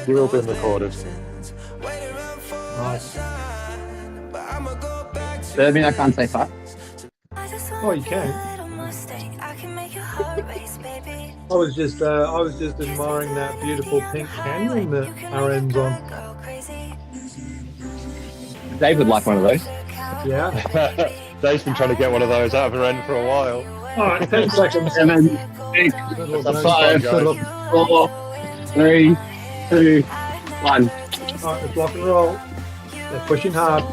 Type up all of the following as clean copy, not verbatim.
You've all been recorded. Nice. Does that mean I can't say fuck? Oh, you can. I was just admiring that beautiful pink canyon that Aaron's on. Dave would like one of those. Yeah. Dave's been trying to get one of those out of her end for a while. All right, 10 seconds. 7, 6, 5, 4, 3, 2, 1. All right, let's lock and roll. They're pushing hard.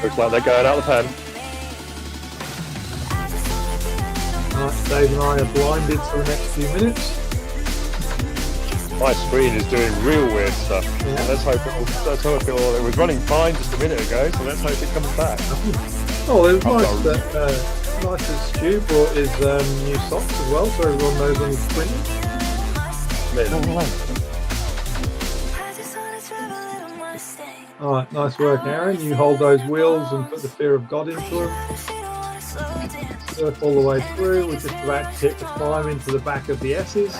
Looks like they're going out the pen. All right, Dave and I are blinded for the next few minutes. My screen is doing real weird stuff. Yeah. Let's hope it was running fine just a minute ago, so let's hope it comes back. Oh, it was nice that Stu brought his new socks as well, so everyone knows when he's sprinting. All right, nice work, Aaron. You hold those wheels and put the fear of God into them. Surf all the way through. We're just about to hit the climb into the back of the S's.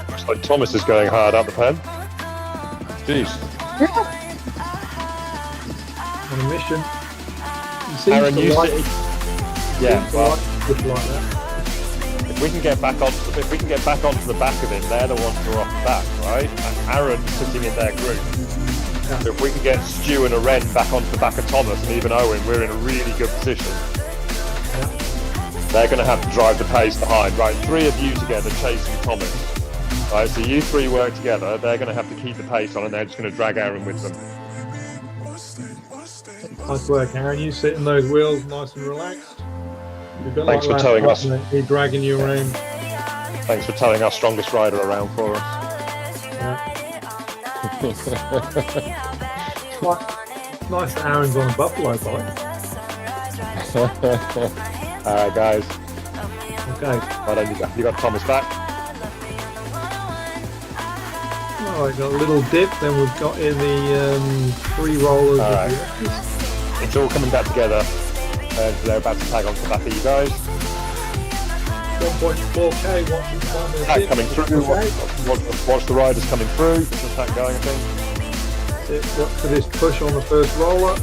Looks like Thomas is going hard up the pen. Jeez. On a mission. You seem Aaron, to you like, see? Yeah, well, just like that. if we can get back onto the back of him, they're the ones who are off the back, right? And Aaron's sitting in their group. Yeah. So if we can get Stu and Aren back onto the back of Thomas and even Owen, we're in a really good position. Yeah. They're going to have to drive the pace behind, right? 3 of you together chasing Thomas. Right, so you 3 work together, they're going to have to keep the pace on and they're just going to drag Aaron with them. Nice work, Aaron. You sit in those wheels nice and relaxed. You're a bit Thanks like for towing us. He's dragging you around. Thanks for towing our strongest rider around for us. Yeah. Nice that Aaron's on a buffalo bike. Alright guys, Okay. well done, you got Thomas back. All right, got a little dip. Then we've got in the 3 rollers. All of right. the S's. It's all coming back together. They're about to tag onto the back of you guys. 1.4k. Watching Tag coming through. Watch the riders coming through. Is the tag going, I think? Look for this push on the first roller.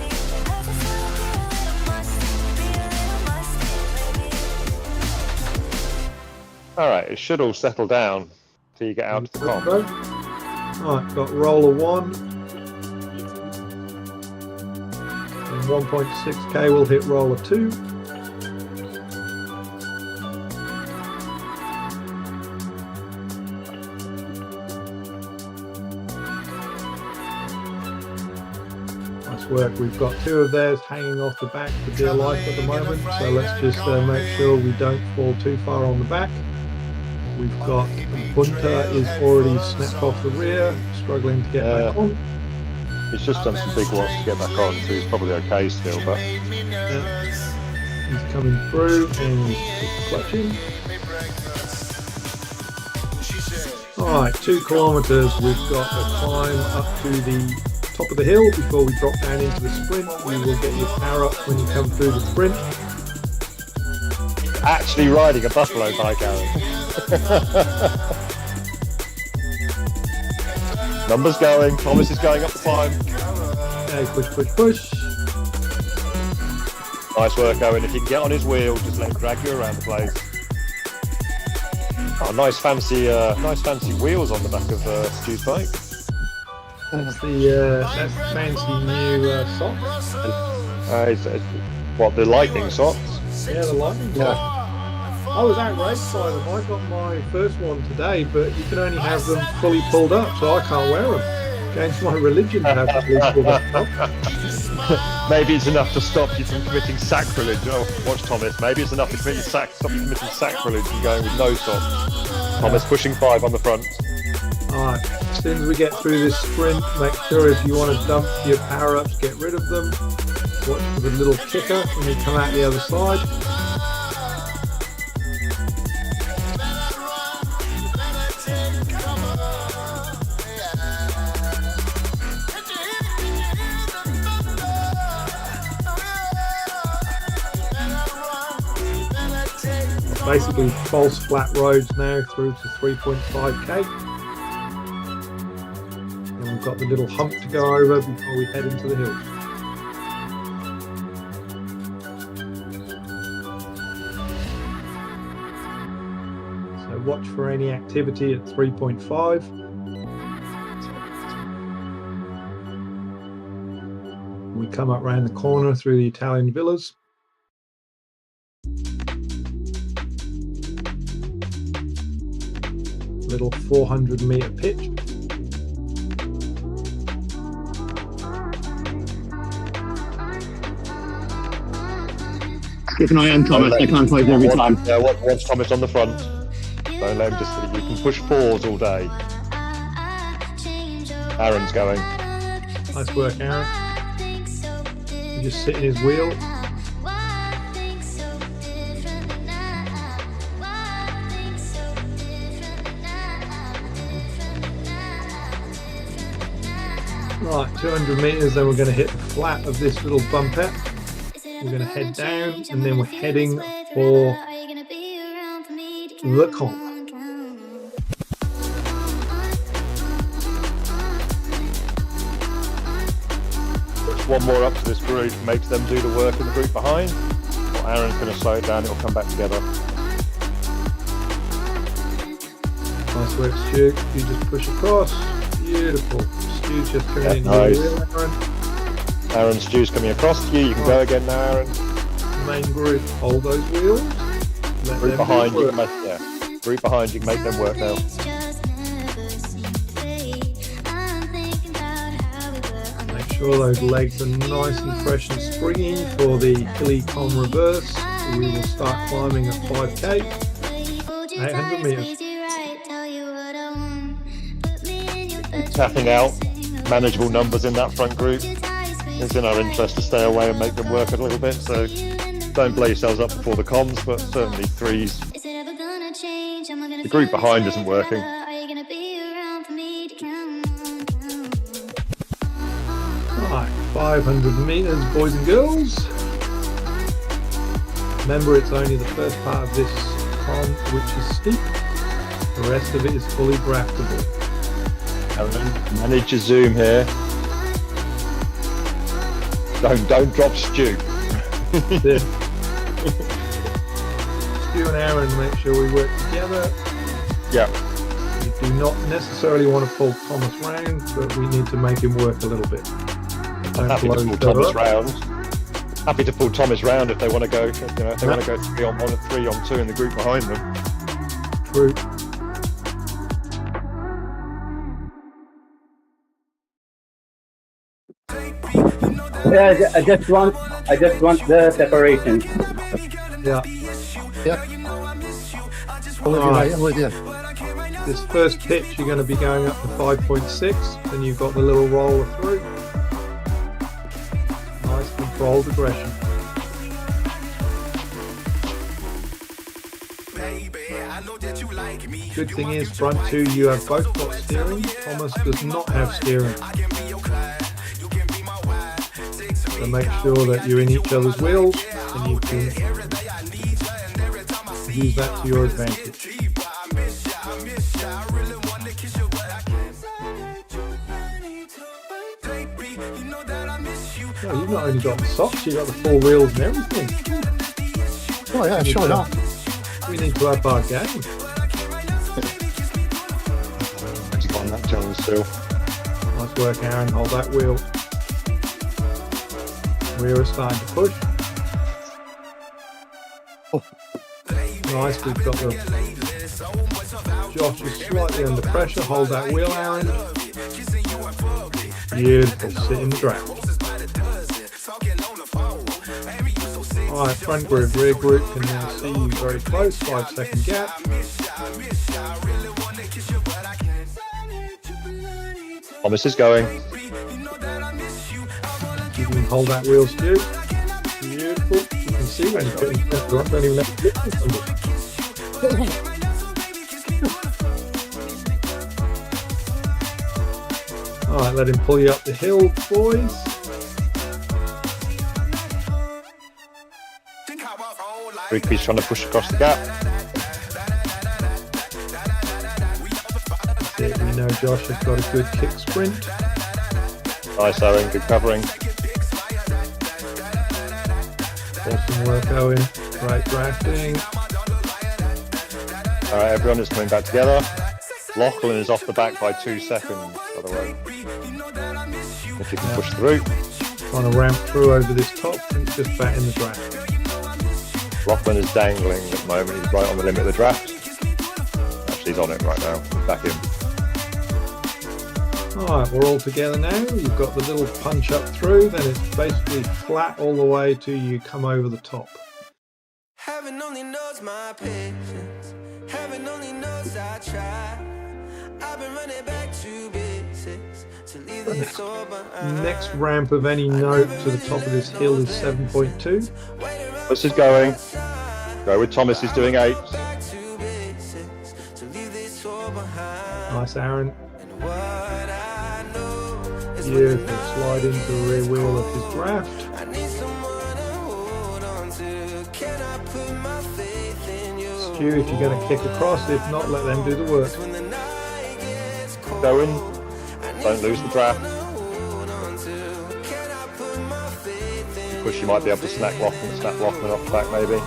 Alright, it should all settle down till you get out to the comp. Alright, got roller 1. And 1.6k will hit roller 2. Nice work. We've got 2 of theirs hanging off the back for dear life at the moment, so let's just make sure we don't fall too far on the back. We've got Bunter is already snapped off the rear, struggling to get back on. He's just done some big watts to get back on, so he's probably okay still, but... Yeah. He's coming through and he's clutching. Alright, 2 kilometres. We've got a climb up to the top of the hill before we drop down into the sprint. We will get your power up when you come through the sprint. Actually riding a buffalo bike, Aaron. Numbers going, Thomas is going up the climb. Okay, push, push, push. Nice work, Owen. If you can get on his wheel, just let him drag you around the place. Oh, nice fancy wheels on the back of Stu's bike. That's fancy new socks. What, the lightning socks? Yeah, the lightning socks. I was outraged by them. I got my first one today, but you can only have them fully pulled up, so I can't wear them. Against my religion to have them fully pulled up. Maybe it's enough to stop you from committing sacrilege. Oh, watch Thomas. Maybe it's enough to stop you committing sacrilege and going with no socks. Thomas pushing 5 on the front. Alright, as soon as we get through this sprint, make sure if you want to dump your power-ups, get rid of them. Watch for the little kicker when you come out the other side. basically false flat roads now through to 3.5k. And we've got the little hump to go over before we head into the hills. So watch for any activity at 3.5. We come up around the corner through the Italian villas. Little 400-meter pitch. Keep an eye on Thomas. They can't close every time. Yeah, watch Thomas on the front. Don't let him just. You can push fours all day. Aaron's going. Nice work, Aaron. He just sit in his wheel. Right, 200 meters, then we're going to hit the flat of this little bumpette. We're going to head down, and then we're heading for the comp. Push one more up to this group, makes them do the work in the group behind. Or Aaron's going to slow it down, it'll come back together. Nice work, Stu. You just push across. Beautiful. Stu's just coming in nice. your wheel, Aaron. Aaron, Stu's coming across to you. You can go again now, Aaron. Main group, hold those wheels. Let Group them behind, do you work. can make, group behind, you can make them work now. Make sure those legs are nice and fresh and springy for the Hilly Route Reverse. We will start climbing at 5k, 800 meters. Tapping out manageable numbers in that front group. It's in our interest to stay away and make them work a little bit, so don't blow yourselves up before the comms, but certainly threes. The group behind isn't working. Right, 500 meters, boys and girls. Remember, it's only the first part of this comm which is steep. The rest of it is fully graftable. Manage your zoom here. Don't drop Stu. Stu and Aaron, make sure we work together. Yeah. We do not necessarily want to pull Thomas round, but we need to make him work a little bit. Don't Happy to blow pull each other Thomas up. round. Happy to pull Thomas round if they want to go. If they want to go 3-on-1 and 3-on-2 in the group behind them. True. Yeah, I just want the separation. Yeah. Yeah. Alright. I'm with you. This first pitch, you're going to be going up to 5.6, then you've got the little roller through. Nice controlled aggression. Good thing is, front two, you have both got steering. Thomas does not have steering. So make sure that you're in each other's wheels and you can use that to your advantage. Well, you've not only got the socks, you've got the four wheels and everything. Oh yeah, sure enough. We need to up our game. On that challenge still. Nice work, Aaron. Hold that wheel. Rear is starting to push. Oh. Nice, we've got the... Josh is slightly under pressure. Hold that wheel, Aaron. Beautiful. Sit in the draft. Alright, front group, rear group can now see you very close. 5-second gap. Thomas is going. You can hold that wheel, Stu. Beautiful. You can see when you put it in front, don't even have to lift it. Alright, let him pull you up the hill, boys. Rigby's trying to push across the gap. Josh has got a good kick sprint. Nice, Aaron. Good covering. Awesome work, Owen. Great drafting. All right, everyone is coming back together. Lachlan is off the back by 2 seconds, by the way. If you can push through. Trying to ramp through over this top and it's just back in the draft. Lachlan is dangling at the moment. He's right on the limit of the draft. Actually, he's on it right now. Back in. Alright, we're all together now. You've got the little punch up through, then it's basically flat all the way till you come over the top. Heaven only knows my patience. Heaven only knows I try. I've been running back to basics to leave this all behind. Next ramp of any note to the top of this hill is 7.2. This is going. Go with Thomas, he's doing 8. Nice, Aaron. Beautiful. Slide into the rear wheel of his draft. Stu, if you're going to kick across, if not, let them do the work. Go in. Don't lose the draft. Push, you might be able to snap Lachlan off the back maybe.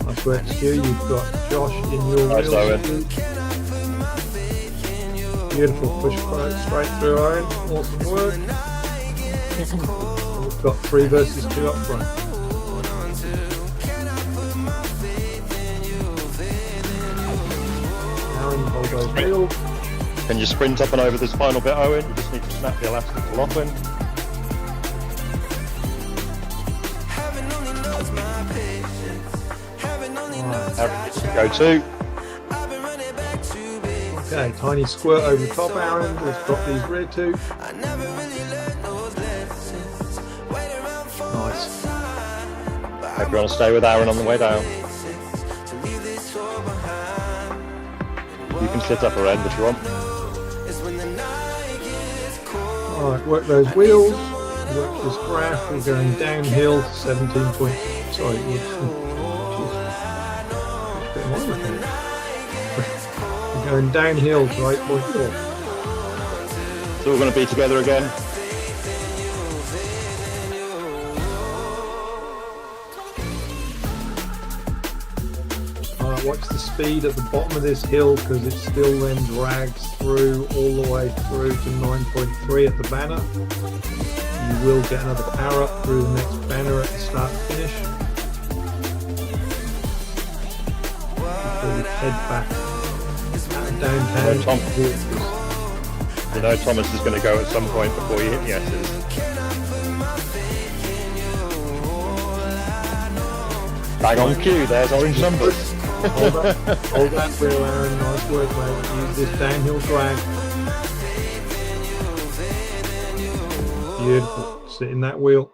Nice work, Stu. You've got Josh in your Nice, wheel. Owen. Beautiful push straight through, Owen. Awesome work. We've got 3 versus 2 up front. Aaron, hold those wheels. Can you sprint up and over this final bit, Owen? You just need to snap the elastic to Lachlan. Go 2. Okay, tiny squirt over the top, Aaron. Let's drop these rear 2. Nice. Everyone stay with Aaron on the way down. You can sit up her end if you want. Alright, work those wheels. Work this graph. We're going downhill 17 point. Sorry, we're going downhill to 8.4. So we're going to be together again. Alright, watch the speed at the bottom of this hill because it still then drags through all the way through to 9.3 at the banner. You will get another power up through the next banner at the start and finish. Before we head back out of downtown. You know Thomas is going to go at some point before you hit the S's. Bang on cue, there's orange numbers. Hold that wheel, Aaron. Nice work, mate. Use this downhill drag. Beautiful. Sit in that wheel.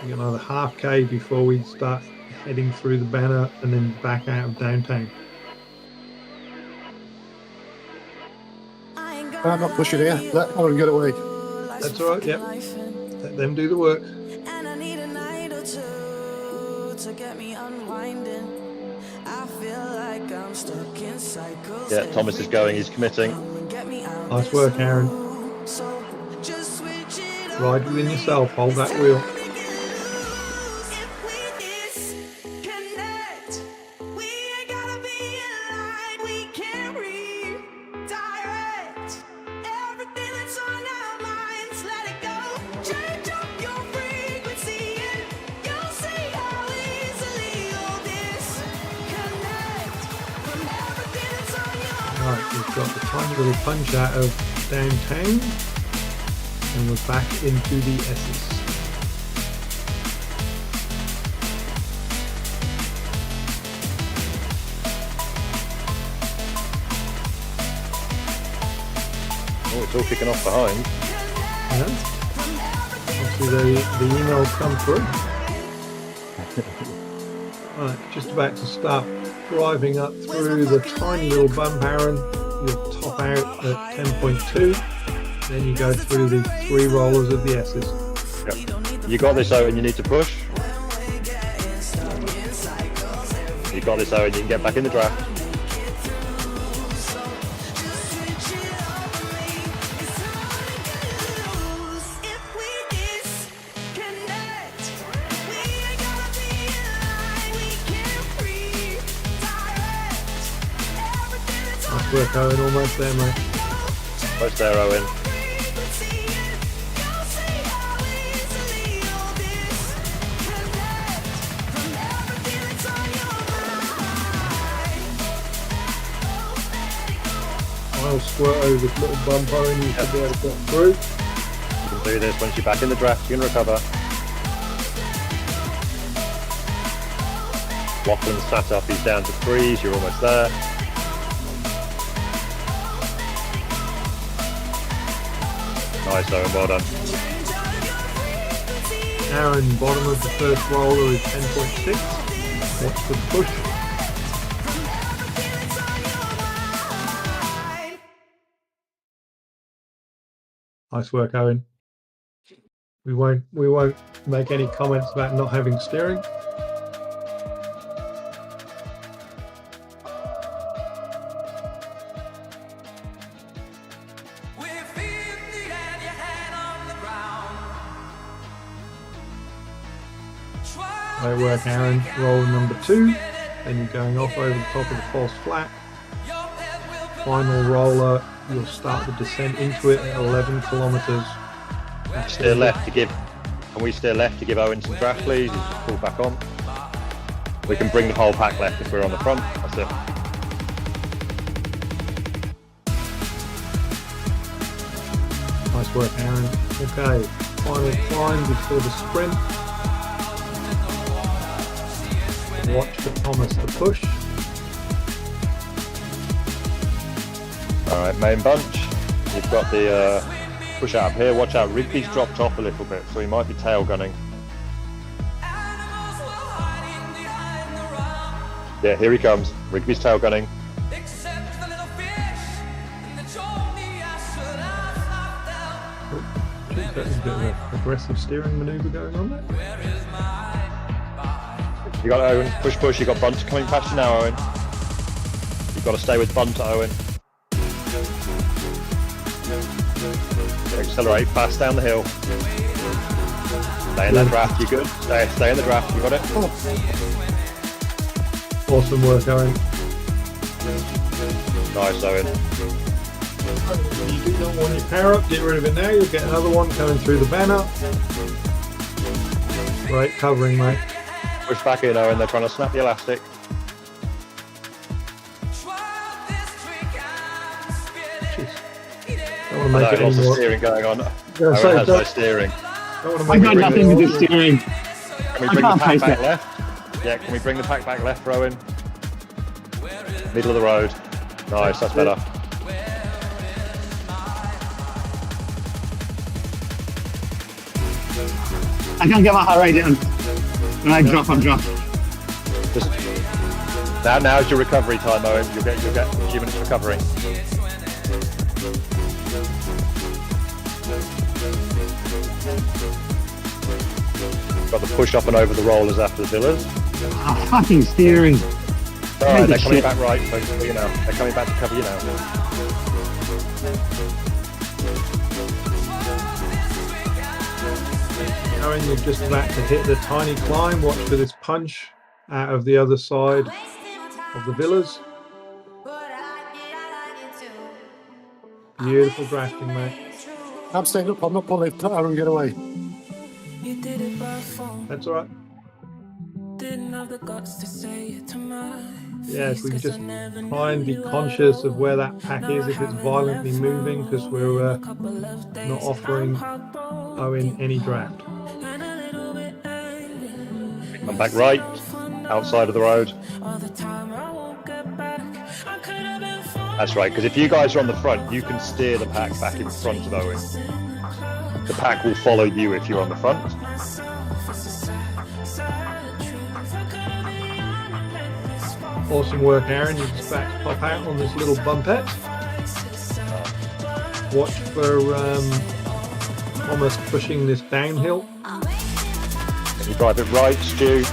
We got another half K before we start heading through the banner and then back out of downtown. I'm not pushing here. Let Aaron get away. That's all right, yep. Let them do the work. And I need a night or two to get me unwinding. I feel like I'm stuck in cycles. Yeah, Thomas is going, he's committing. Nice work, Aaron. Ride within yourself. Hold that wheel. Right, we've got the tiny little punch out of downtown and we're back into the S's. Oh, it's all kicking off behind. Yeah. Obviously the emails come through. Right, just about to start driving up through the tiny little bump, Aaron. you'll top out at 10.2. Then you go through the 3 rollers of the S's. Yep. You got this, Owen. You need to push. You got this, Owen. You can get back in the draft. Nice work, Owen. Almost there, mate. Almost there, Owen. I'll squirt over this little bump, Owen. You should be able to get through. You can do this. Once you're back in the draft, you can recover. Lachlan's sat up. He's down to 3s. You're almost there. Nice, Owen. Well done. Aaron, bottom of the first roller is 10.6. Watch the push. Nice work, Owen. We won't make any comments about not having steering. Great work, Aaron. Roll number 2. Then you're going off over the top of the false flat. Final roller, you'll start the descent into it at 11 kilometers. Steer left to give. Can we steer left to give Owen some draft, please? He's just pulled back on. We can bring the whole pack left if we're on the front. That's it. Nice work, Aaron. Okay, final climb before the sprint. Watch for Thomas to push. Alright, main bunch. You've got the push out here. Watch out, Rigby's dropped off a little bit, so he might be tail gunning. Yeah, here he comes. Rigby's tail gunning. There's a bit of an aggressive steering manoeuvre going on there. You got Owen. Push, push. You got Bunt coming past you now, Owen. You've got to stay with Bunt, Owen. Accelerate fast down the hill. Stay in that draft. You good? Stay in the draft. You got it. Awesome work, Owen. Nice, Owen. You do not want your power up. Get rid of it now. You'll get another one coming through the banner. Great covering, mate. Push back in, Owen. They're trying to snap the elastic. Jeez. Don't want to make it Lots of any more. steering going on. Yeah, Owen so has no steering. I've got nothing to do steering. Can we bring the pack back left? Yeah, can we bring the pack back left, Rowan? Middle of the road. Nice, that's better. I can't get my heart rate down. When I drop, I'm dropped. Just, now's your recovery time, Owen. You'll get a few minutes recovering. Got the push up and over the rollers after the villas. Oh, fucking steering. Alright, they're coming back right, so you know. They're coming back to cover you now. Aaron, you're just about to hit the tiny climb. Watch for this punch out of the other side of the villas. Beautiful drafting, mate. I'm staying up. I'm not pulling it. I will get away. That's all right. Yeah, if we can just try and be conscious of where that pack is if it's violently moving, because we're not offering Owen any draft. Come back right, outside of the road. That's right, because if you guys are on the front, you can steer the pack back in front of Owen. The pack will follow you if you're on the front. Awesome work, Aaron. You're just about to pop out on this little bumpette. Watch for Thomas pushing this downhill. You drive it right, Stu.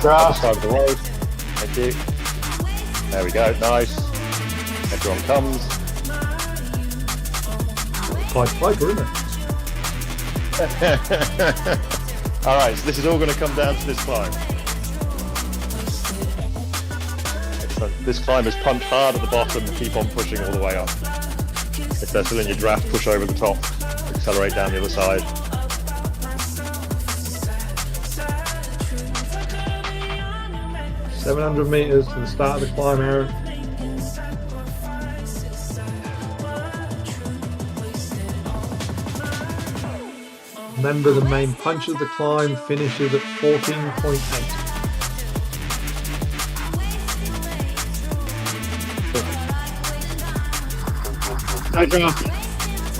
Other side of the road. Thank you. There we go. Nice. Everyone comes. Pied Piper, isn't it? All right, so this is all going to come down to this climb. So this climb is punch hard at the bottom and keep on pushing all the way up. If they're still in your draft, push over the top, accelerate down the other side. $700 meters to the start of the climb, Aaron. Remember, the main punch of the climb finishes at 14.8.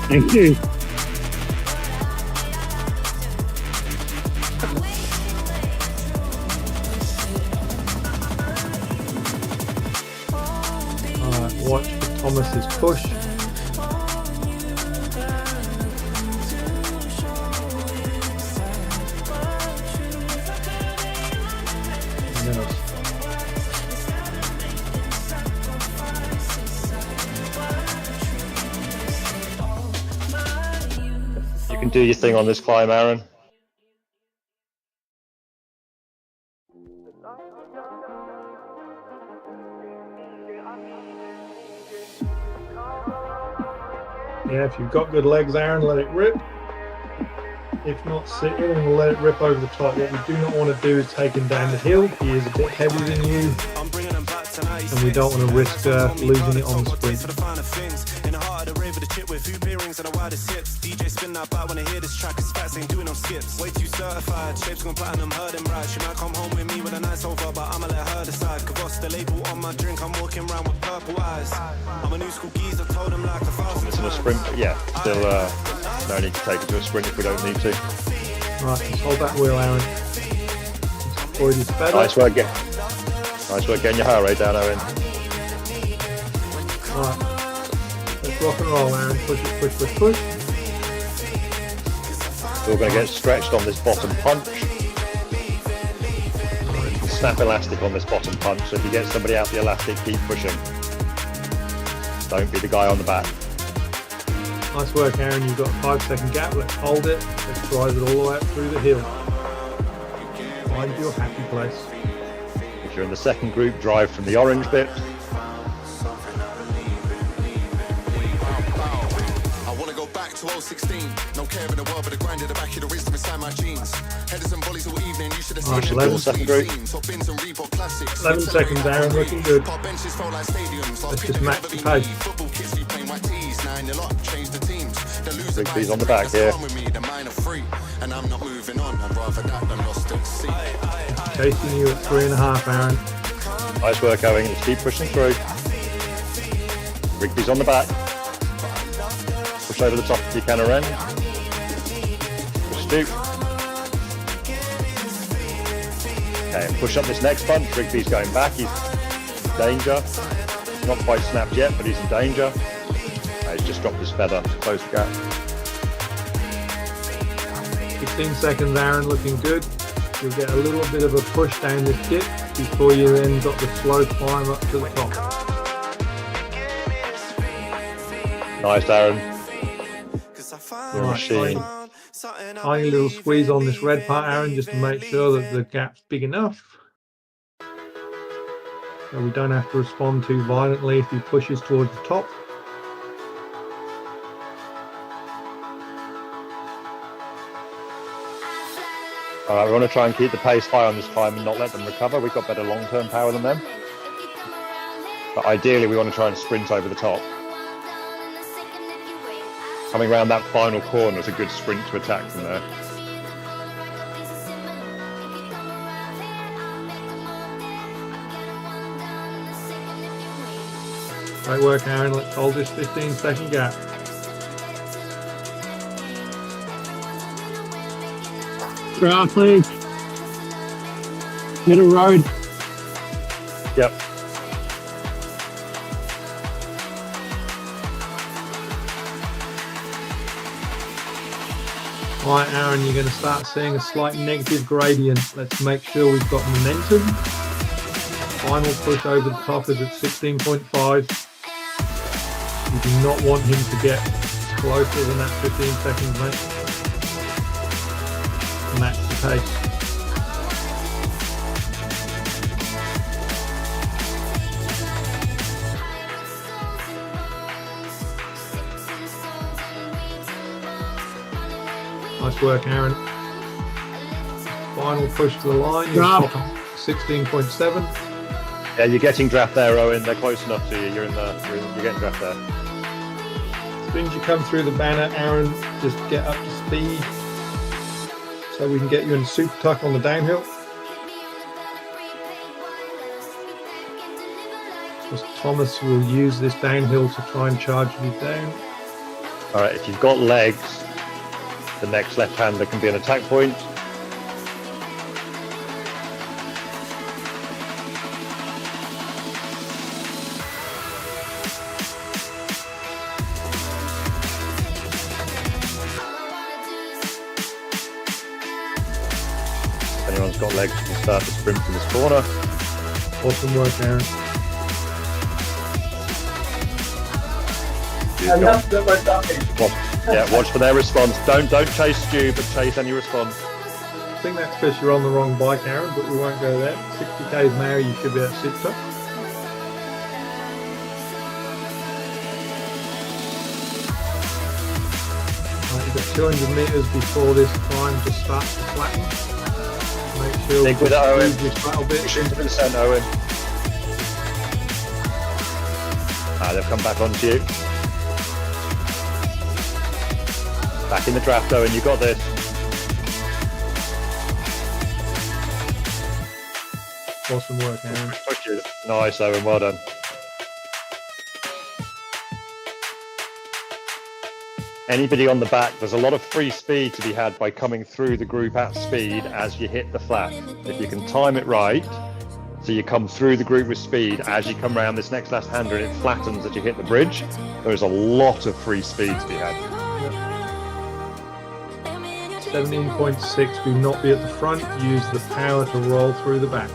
Thank you. Watch for Thomas's push. You can do your thing on this climb, Aaron. Yeah, if you've got good legs, Aaron, let it rip. If not, sit in and let it rip over the top. What we do not want to do is take him down the hill. He is a bit heavier than you, and we don't want to risk losing it on the sprint. DJ spin that back when I hear this track. It's facts, ain't doing no skips. Way too certified. Shapes gone platinum, heard him right. She might come home with me with a nice over, but I'ma let her decide. Cause the label on my drink, I'm walking around with purple eyes. I'm a new school geezer, told him like a fast. It's in a sprint, but yeah, still no need to take it to a sprint if we don't need to. Right, just hold that wheel, Aaron. Just avoid his pedal. Nice work getting your heart rate down, Owen. Right, let's rock and roll, Aaron. Push it, push, push, push. We're going to get stretched on this bottom punch. Snap elastic on this bottom punch, so if you get somebody out the elastic, keep pushing. Don't be the guy on the back. Nice work, Aaron. You've got a 5-second gap. Let's hold it. Let's drive it all the way up through the hill. Find your happy place. If you're in the second group, drive from the orange bit. I want to go back to 016. No care in the world, but the grind at the back of the wisdom inside my jeans. Headers and volleys all evening. You should have seen Right, the second group. 11 seconds, Aaron. Looking good. Let's just match the pace. Rigby's on the back here. And I'm not moving on. I'd rather that than lost at sea. Chasing you at 3.5, Aaron. Nice work, Owen. Let's keep pushing through. Rigby's on the back. Push over the top if you can, Aaron. Push stoop. Okay, and push up this next punch. Rigby's going back. He's in danger. Not quite snapped yet, but he's in danger. He's just dropped his feather to close the gap. 16 seconds, Aaron. Looking good. You'll get a little bit of a push down this dip before you then got the slow climb up to the top. Nice, Aaron. You're a Right, machine. tiny little squeeze on this red part, Aaron, just to make sure that the gap's big enough. So we don't have to respond too violently if he pushes towards the top. All right, we want to try and keep the pace high on this climb and not let them recover. We've got better long-term power than them. But ideally, we want to try and sprint over the top. Coming around that final corner is a good sprint to attack from there. Great work, Aaron. Let's hold this 15-second gap. Ground, please. Middle road. Yep. All right, Aaron, you're going to start seeing a slight negative gradient. Let's make sure we've got momentum. Final push over the top is at 16.5. You do not want him to get closer than that 15 seconds, mate. Match the pace. Nice work, Aaron. Final push to the line. You're 16.7. Yeah, you're getting draft there, Owen. They're close enough to you. You're getting draft there. As soon as you come through the banner, Aaron, just get up to speed so we can get you in super tuck on the downhill. Because Thomas will use this downhill to try and charge you down. All right, if you've got legs, the next left-hander can be an attack point. If anyone's got legs, you can start to sprint from this corner. Awesome work, Aaron. Watch for their response. Don't chase Stu, but chase any response. I think that's because you're on the wrong bike, Aaron, but we won't go there. 60 k's an hour, you should be at super tuck. Right, you've got 200 metres before this climb just starts to flatten. Make sure Stick with it, Owen. Your throttle bit. Push into the centre, Owen. They've come back onto you. Back in the draft, Owen. You got this. Awesome work, Aaron. Nice, Owen. Well done. Anybody on the back, there's a lot of free speed to be had by coming through the group at speed as you hit the flat. If you can time it right, so you come through the group with speed as you come around this next last hander and it flattens as you hit the bridge, there's a lot of free speed to be had. 17.6, do not be at the front, use the power to roll through the back.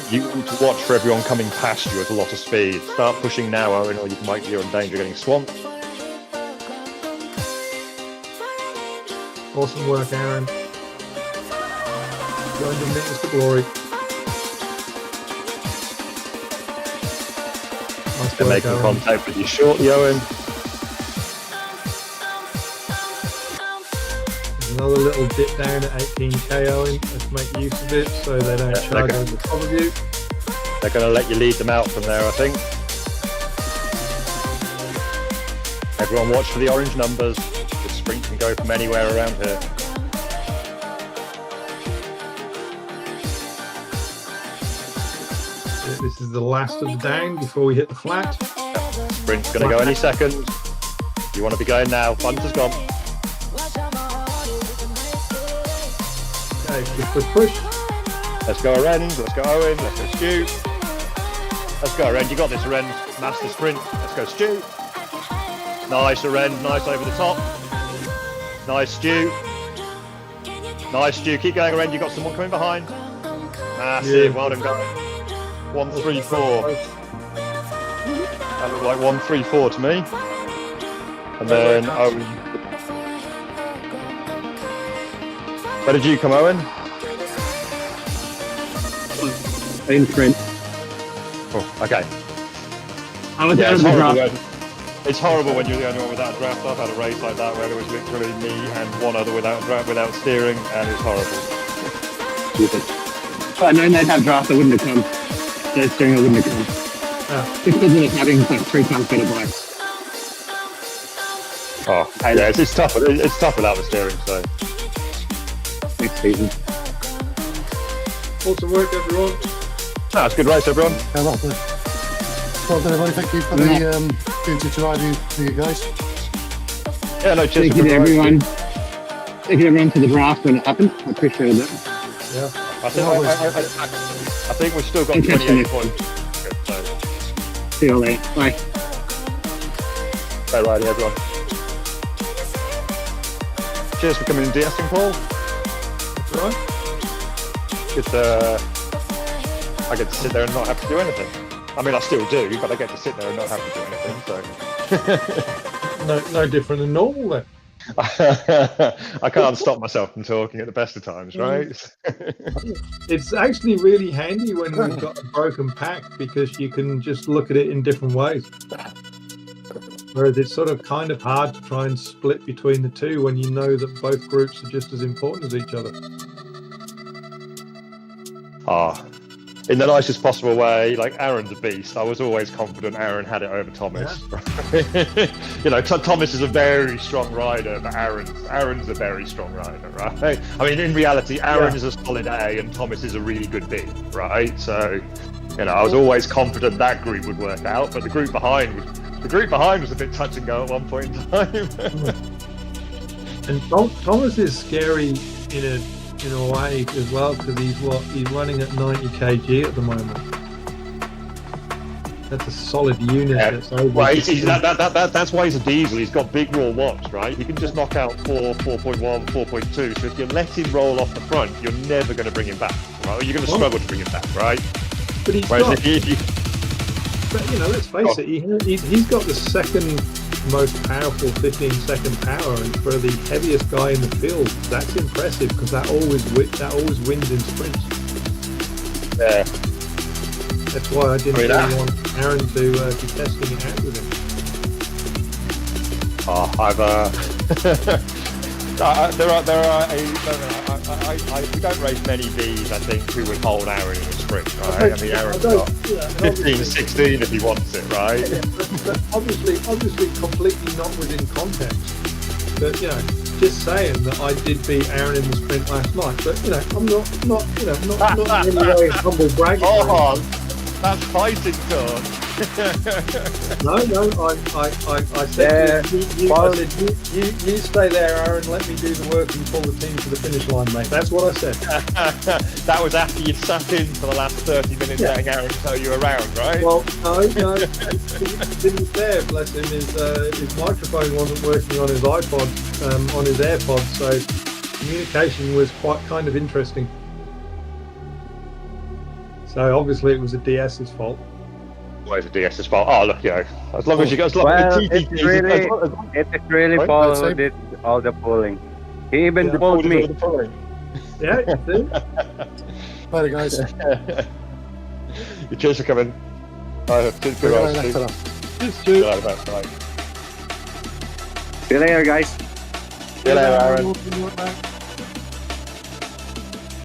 You need to watch for everyone coming past you at a lot of speed. Start pushing now, Owen, or you're in danger of getting swamped. Awesome work, Aaron. 200 metres to glory. Nice They're work, making Aaron. contact with you shortly, Owen. Another little dip down at 18k, Owen. Let's make use of it so they don't charge over the top of you. They're going to let you lead them out from there, I think. Everyone watch for the orange numbers. The sprint can go from anywhere around here. This is the last of the down before we hit the flat. Sprint's going to go any second. You want to be going now. Bunter's gone. Okay, push, push. Let's go Aren. Let's go Owen. Let's go Stu. Let's go Aren. You got this, Aren. Master sprint. Let's go Stu. Nice, Aren. Nice over the top. Nice, Stu. Nice, Stu. Keep going, Aren. You got someone coming behind. Massive. Yeah. Well done, guys. 1-3-4. That looked like 1-3-4 to me. And then Owen. Where did you come, Owen? In sprint. Oh, okay. I was Yeah, out of it's the horrible, draft. it's horrible when you're the only one without a draft. I've had a race like that where it was literally me and one other without a draft, without steering, and it's horrible. Stupid. If I'd known they'd have draft, I wouldn't have come. Their steering, I wouldn't have come. Just because of us having like 3 times better bikes. Oh, yeah, it's tough. It's tough without the steering. So Next season. Awesome work, everyone. no, it's a good race, everyone. Yeah, well done. Well done, everybody. Thank you for the vintage riding for you guys. Yeah, no, cheers. Thank you to everyone. Thank you everyone for the draft when it happened. I appreciate that. Yeah. I think we've still got Interesting. 28 points. Good, so See you all later. Bye. stay riding, everyone. Cheers for coming and de-essing, Paul. Right? I get to sit there and not have to do anything. I mean, I still do, but I get to sit there and not have to do anything. No different than normal then. I can't stop myself from talking at the best of times, right? It's actually really handy when you've got a broken pack because you can just look at it in different ways. Whereas it's sort of kind of hard to try and split between the two when you know that both groups are just as important as each other. In the nicest possible way, like Aaron's a beast. I was always confident Aaron had it over Thomas. Yeah. You know, Thomas is a very strong rider, but Aaron's a very strong rider, right? I mean, in reality, Aaron is a solid A and Thomas is a really good B, right? So, you know, I was always confident that group would work out, but the group behind was a bit touch and go at one point in time. And Thomas is scary in a way as well, because he's running at 90 kg at the moment. That's a solid unit. Yeah. That's over. Well, that's why he's a diesel. He's got big raw watts, right? He can just knock out 4, 4.1, 4.2. So if you let him roll off the front, you're never going to bring him back, right? Or you're going to struggle to bring him back, right? But he's Whereas got, but you know, let's face it, he's got the second most powerful 15-second power, and for the heaviest guy in the field, that's impressive because that always wins in sprints. Yeah. That's why I didn't really want Aaron to be testing it out with him. We don't race many Bs, I think, who would hold Aaron in a sprint, right? I mean, Aaron's got 15, 16 if he wants it, right? Yeah, but obviously completely not within context. But, you know, just saying that I did beat Aaron in the sprint last night. But, you know, I'm not in any way humble bragging. Oh, that's fighting talk. No, I said, you stay there, Aaron, let me do the work and pull the team to the finish line, mate. That's what I said. That was after you'd sat in for the last 30 minutes letting Aaron tow you around, right? Well, no, he didn't there, bless him. His microphone wasn't working on his iPod, on his AirPods, so communication was quite kind of interesting. So obviously it was the DS's fault. Always a DS's fault. Oh, look, you know, as long as you got it's really Paul who did all the pulling. He even pulled me. Yeah, you do. Bye, guys. Cheers for coming. Good Just See you later, guys. See you later, Aaron.